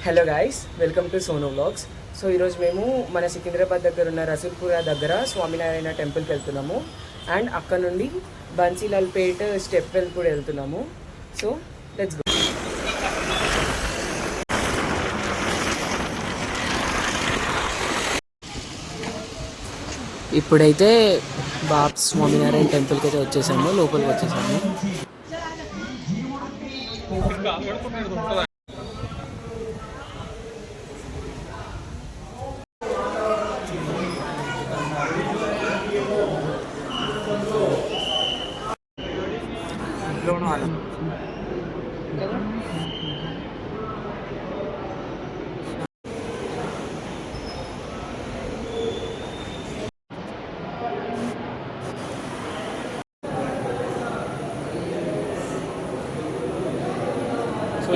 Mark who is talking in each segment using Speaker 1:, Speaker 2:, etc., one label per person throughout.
Speaker 1: Hello guys, welcome to Sono vlogs. So ఈరోజు మేము మన సికింద్రాబాద్ దగ్గర ఉన్న రసూల్పురా దగ్గర స్వామినారాయణ టెంపుల్కి వెళ్తున్నాము. అండ్ అక్కడ నుండి బన్సీలాల్పేట్ స్టెప్ వెల్ కూడా వెళ్తున్నాము. So let's go. ఇప్పుడైతే బాబ్స్ స్వామినారాయణ టెంపుల్కి అయితే వచ్చేసాము, లోపలికి వచ్చేసాము.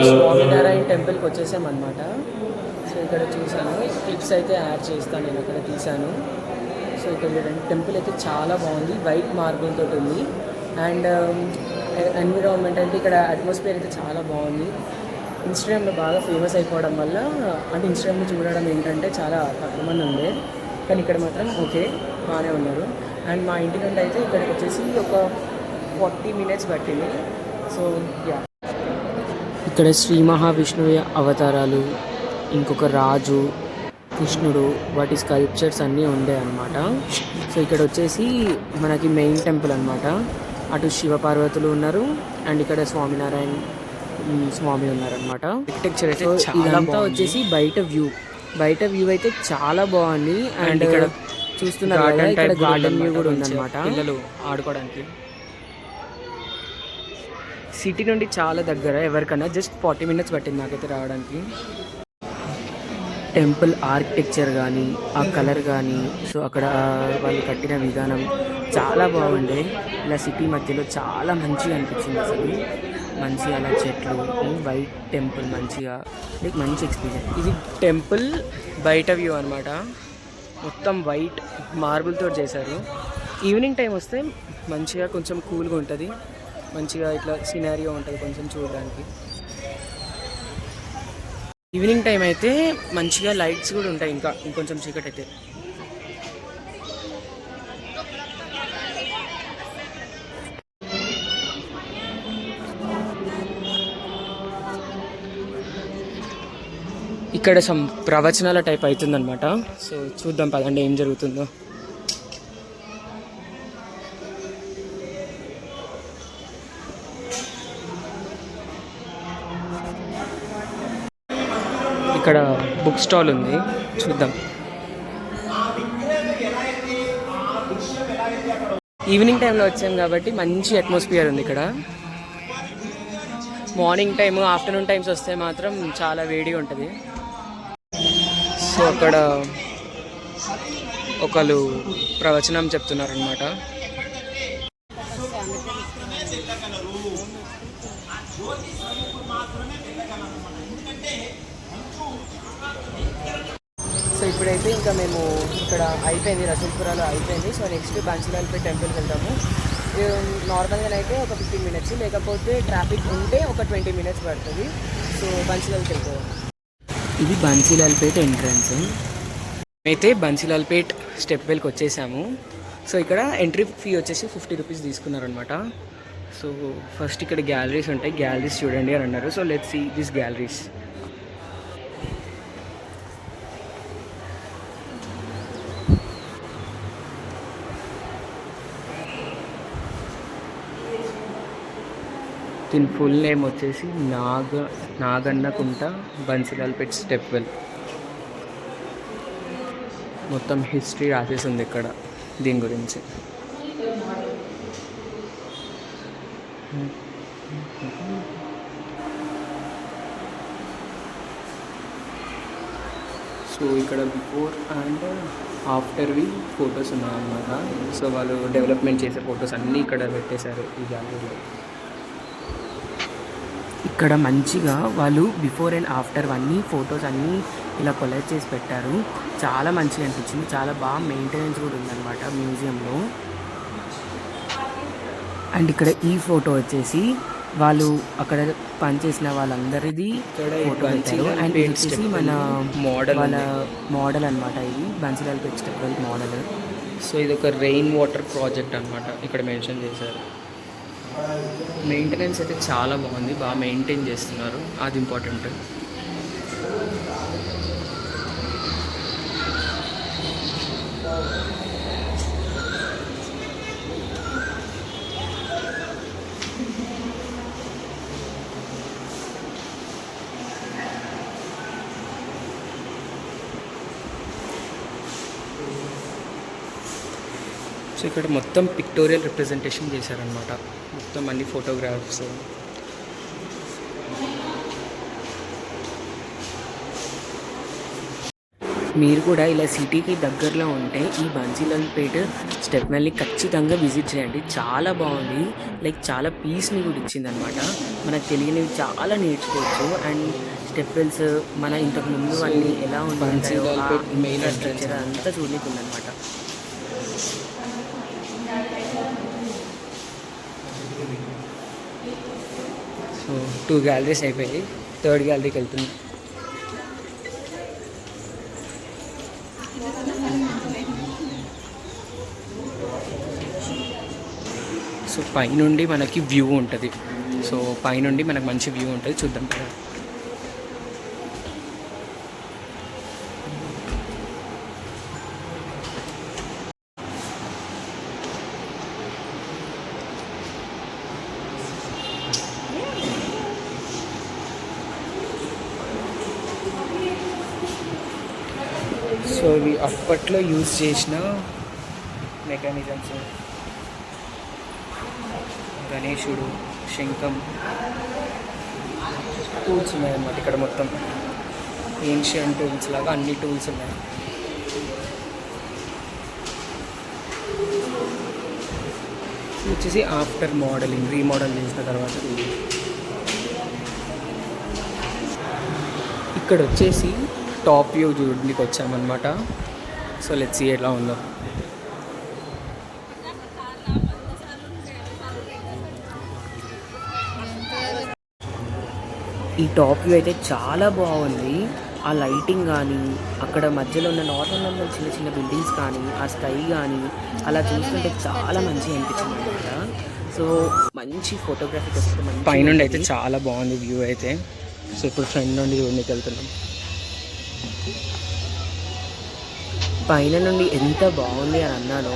Speaker 1: స్వామినారాయణ టెంపుల్కి వచ్చేసామన్నమాట. సో ఇక్కడ చూసాను, క్లిప్స్ అయితే యాడ్ చేస్తాను, నేను అక్కడ తీసాను. సో ఇక్కడ టెంపుల్ అయితే చాలా బాగుంది, వైట్ మార్బుల్ తోటి ఉంది. అండ్ ఎన్విరాన్మెంట్ అంటే ఇక్కడ అట్మాస్ఫియర్ అయితే చాలా బాగుంది. ఇన్స్టాగ్రామ్లో బాగా ఫేమస్ అయిపోవడం వల్ల, అంటే ఇన్స్టాగ్రామ్లో చూడడం ఏంటంటే చాలా తక్కువ మంది ఉండే, కానీ ఇక్కడ మాత్రం ఓకే బాగానే ఉన్నారు. అండ్ మా ఇంటి నుండి అయితే ఇక్కడికి వచ్చేసి ఒక 40 minutes పట్టింది. సో యా, ఇక్కడ శ్రీ మహావిష్ణువు అవతారాలు, ఇంకొక రాజు, కృష్ణుడు, వాటి స్కల్ప్చర్స్ అన్నీ ఉండే అన్నమాట. సో ఇక్కడ వచ్చేసి మనకి మెయిన్ టెంపుల్ అనమాట. అటు శివపార్వతులు ఉన్నారు అండ్ ఇక్కడ స్వామినారాయణ స్వామి ఉన్నారనమాట. ఆర్కిటెక్చర్ అయితే ఇదంతా వచ్చేసి బయట వ్యూ అయితే చాలా బాగుంది. అండ్ ఇక్కడ చూస్తున్నారు కదా, ఇక్కడ గార్డెన్ వ్యూ కూడా ఉందన్నమాట, పిల్లలు ఆడుకోవడానికి. సిటీ నుండి చాలా దగ్గర, ఎవరికన్నా జస్ట్ 40 minutes పట్టింది నాకైతే రావడానికి. టెంపుల్ ఆర్కిటెక్చర్ కానీ, ఆ కలర్ కానీ, సో అక్కడ వాళ్ళు కట్టిన విధానం చాలా బాగుండే. ఇలా సిటీ మధ్యలో చాలా మంచిగా అనిపించింది అసలు. మంచిగా అలా చెట్లు, వైట్ టెంపుల్, మంచిగా లైక్ మంచి ఎక్స్పీరియన్స్. ఇది టెంపుల్ బయట వ్యూ అనమాట, మొత్తం వైట్ మార్బుల్తో చేశారు. ఈవినింగ్ టైం వస్తే మంచిగా కొంచెం కూల్గా ఉంటుంది, మంచిగా ఇట్లా సినారియో ఉంటుంది కొంచెం చూడడానికి. ఈవినింగ్ టైం అయితే మంచిగా లైట్స్ కూడా ఉంటాయి, ఇంకొంచెం చీకటి అయితే. ఇక్కడ సమ్ ప్రవచనాల టైప్ అవుతుందన్నమాట. సో చూద్దాం పదండి ఏం జరుగుతుందో. ఇక్కడ బుక్ స్టాల్ ఉంది, చూద్దాం. ఈవినింగ్ టైంలో వచ్చాం కాబట్టి మంచి అట్మాస్ఫియర్ ఉంది ఇక్కడ. మార్నింగ్ టైము, ఆఫ్టర్నూన్ టైమ్స్ వస్తే మాత్రం చాలా వేడిగా ఉంటుంది. సో అక్కడ ఒకళ్ళు ప్రవచనం చెప్తున్నారనమాట. సో ఇప్పుడైతే ఇంకా మేము ఇక్కడ అయిపోయింది, రసూల్పురాలో అయిపోయింది. సో నెక్స్ట్ బన్సీలాల్పేట్ టెంపుల్కి వెళ్తాము. నార్మల్గా అయితే ఒక 15 minutes, లేకపోతే ట్రాఫిక్ ఉంటే ఒక 20 minutes పడుతుంది. సో బన్సీలాల్కి వెళ్తాము. ఇది బన్సీలాల్పేట్ ఎంట్రన్స్. అయితే బన్సీలాల్పేట్ స్టెప్ వెల్కి వచ్చేసాము. సో ఇక్కడ ఎంట్రీ ఫీ వచ్చేసి 50 rupees తీసుకున్నారనమాట. సో ఫస్ట్ ఇక్కడ గ్యాలరీస్ ఉంటాయి, గ్యాలరీస్ చూడండి అని అన్నారు. So let's see this galleries. దీని ఫుల్ నేమ్ వచ్చేసి నాగన్నకుంట బన్సీలాల్పేట్ స్టెప్ వెల్. మొత్తం హిస్టరీ రాసేసి ఉంది ఇక్కడ దీని గురించి. సో ఇక్కడ బిఫోర్ అండ్ ఆఫ్టర్వి ఫొటోస్ ఉన్నాయన్నమాట. సో వాళ్ళు డెవలప్మెంట్ చేసే ఫొటోస్ అన్నీ ఇక్కడ పెట్టేశారు ఈ గ్యాలరీలో. ఇక్కడ మంచిగా వాళ్ళు బిఫోర్ అండ్ ఆఫ్టర్ అన్నీ ఫొటోస్ అన్నీ ఇలా కొలెక్ట్ చేసి పెట్టారు. చాలా మంచిగా అనిపించింది, చాలా బాగా మెయింటెనెన్స్ కూడా ఉందన్నమాట మ్యూజియంలో. అండ్ ఇక్కడ ఈ ఫోటో వచ్చేసి వాళ్ళు అక్కడ పనిచేసిన వాళ్ళందరిది ఫోటో పెట్టారు. అండ్ ఇది వచ్చేసి మన
Speaker 2: మోడల్
Speaker 1: వాళ్ళ మోడల్ అనమాట. ఇది Bansilalpet step well model.
Speaker 2: So ఇది ఒక రెయిన్ వాటర్ ప్రాజెక్ట్ అనమాట, ఇక్కడ మెన్షన్ చేశారు. మెయింటెనెన్స్ అయితే చాలా బాగుంది, బాగా మెయింటైన్ చేస్తున్నారు, అది ఇంపార్టెంట్. సో ఇక్కడ మొత్తం పిక్టోరియల్ రిప్రజెంటేషన్ చేశారనమాట, మొత్తం అన్ని ఫోటోగ్రాఫ్స్.
Speaker 1: మీరు కూడా ఇలా సిటీకి దగ్గరలో ఉంటే ఈ బన్సీలాల్పేట్ స్టెప్ వెల్ని ఖచ్చితంగా విజిట్ చేయండి. చాలా బాగుంది, లైక్ చాలా పీస్ని కూడా ఇచ్చింది అనమాట. మనకు తెలియనివి చాలా నేర్చుకోవచ్చు. అండ్ స్టెప్ వెల్స్ మన ఇంతకు ముందు అన్నీ ఎలా ఉంటాయో
Speaker 2: మెయిన్
Speaker 1: స్ట్రక్చర్ అంతా చూడడానికి ఉందన్నమాట.
Speaker 2: సో 2 గ్యాలరీస్ అయిపోయాయి, 3rd గ్యాలరీకి వెళ్తుంది. సో పైనుండి మనకి వ్యూ ఉంటుంది, సో పైనుండి మనకు మంచి వ్యూ ఉంటుంది, చూద్దాం కదా. సో ఇవి అప్పట్లో యూజ్ చేసిన మెకానిజమ్స్, గణేశుడు, శంఖం, టూల్స్ ఉన్నాయన్నమాట. ఇక్కడ మొత్తం ఏన్షియన్ టూల్స్ లాగా అన్ని టూల్స్ ఉన్నాయి. ఇది వచ్చేసి ఆఫ్టర్ మోడలింగ్, రీమోడల్ చేసిన తర్వాత. ఇక్కడ వచ్చేసి టాప్ వ్యూ చూడడానికి వచ్చామన్నమాట. సో లెట్స్ సీ ఎలా ఉందో.
Speaker 1: ఈ టాప్ వ్యూ అయితే చాలా బాగుంది. ఆ లైటింగ్ కానీ, అక్కడ మధ్యలో ఉన్న నార్మల్ చిన్న చిన్న బిల్డింగ్స్ కానీ, ఆ స్కై కానీ అలా చూస్తుంటే చాలా మంచిగా అనిపించింది అనమాట. సో మంచి ఫోటోగ్రఫీ వస్తుంది, మంచి
Speaker 2: పైనుండి అయితే చాలా బాగుంది వ్యూ అయితే. సో ఇప్పుడు ఫ్రంట్ నుండి చూడడానికి వెళ్తున్నాం.
Speaker 1: పైన నుండి ఎంత బాగుంది అని అన్నాను,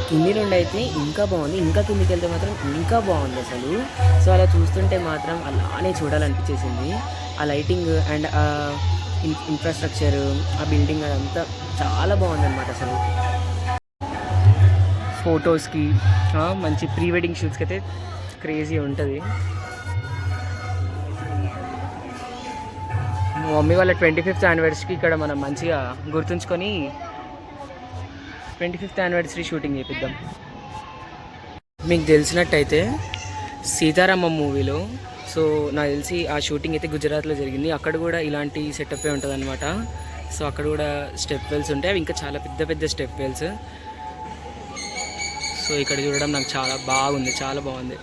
Speaker 1: కింది నుండి అయితే ఇంకా బాగుంది, ఇంకా కిందికి వెళ్తే మాత్రం ఇంకా బాగుంది అసలు. సో అలా చూస్తుంటే మాత్రం అలానే చూడాలనిపించేసింది. ఆ లైటింగ్ అండ్ ఆ ఇన్ఫ్రాస్ట్రక్చర్, ఆ బిల్డింగ్ అదంతా చాలా బాగుంది అనమాట అసలు.
Speaker 2: ఫొటోస్కి మంచి ప్రీ వెడ్డింగ్ షూట్స్కి అయితే క్రేజీ ఉంటుంది. మా మమ్మీ వాళ్ళ 25th యానివర్సరీకి ఇక్కడ మనం మంచిగా గుర్తుంచుకొని 25th యానివర్సరీ షూటింగ్ చేపిద్దాం. మీకు తెలిసినట్టయితే సీతారామం మూవీలో, సో నాకు తెలిసి ఆ షూటింగ్ అయితే గుజరాత్లో జరిగింది. అక్కడ కూడా ఇలాంటి సెటప్ ఉంటుంది అనమాట. సో అక్కడ కూడా స్టెప్ వెల్స్ ఉంటాయి, అవి ఇంకా చాలా పెద్ద పెద్ద స్టెప్ వెల్స్. సో ఇక్కడ చూడడం నాకు చాలా బాగుంది, చాలా బాగుంది.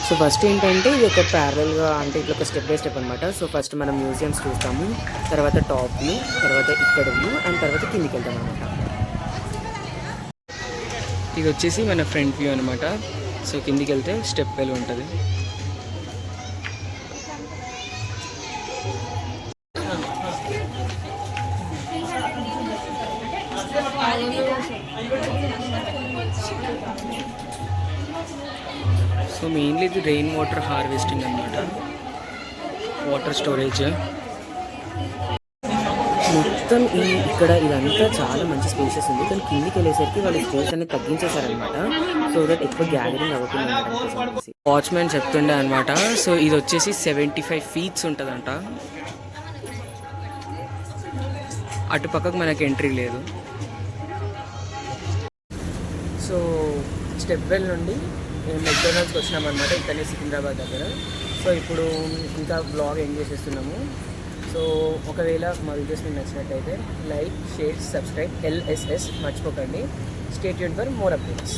Speaker 1: సో ఫస్ట్ ఏంటంటే ఇది ఒక ప్యారల్గా, అంటే ఇట్లా ఒక స్టెప్ బై స్టెప్ అనమాట. సో ఫస్ట్ మనం మ్యూజియంస్ చూస్తాము, తర్వాత టాప్ వ్యూ, తర్వాత ఇక్కడ వ్యూ, అండ్ తర్వాత కిందికి వెళ్తాం అనమాట.
Speaker 2: ఇది వచ్చేసి మన ఫ్రంట్ వ్యూ అనమాట. సో కిందికి వెళ్తే స్టెప్ వెల్ ఉంటుంది. సో మెయిన్లీ ఇది రెయిన్ వాటర్ హార్వెస్టింగ్ అనమాట, వాటర్ స్టోరేజ్.
Speaker 1: మొత్తం ఇక్కడ ఇదంతా చాలా మంచి స్పేసెస్ ఉంది, కానీ కిందికి వెళ్ళేసరికి వాళ్ళు స్పేస్ అనేది తగ్గించేశారనమాట. సో దట్ ఎక్కువ గ్యాదరింగ్ అవ్వకుండా.
Speaker 2: వాచ్మెన్ చెప్తుండే అనమాట. సో ఇది వచ్చేసి 75 feet ఉంటుందంట. అటు పక్కకు మనకి ఎంట్రీ లేదు.
Speaker 1: సో స్టెప్ వెల్ నుండి మేము మెక్డొనాల్డ్స్కి వచ్చినామన్నమాట, ఇక్కడనే సికింద్రాబాద్ దగ్గర. సో ఇప్పుడు ఇంకా బ్లాగ్ ఎండ్ చేసేస్తున్నాము. సో ఒకవేళ మా వీడియోస్ మీకు నచ్చినట్టయితే లైక్, షేర్, సబ్స్క్రైబ్, LSS మర్చిపోకండి. Stay tuned for more updates.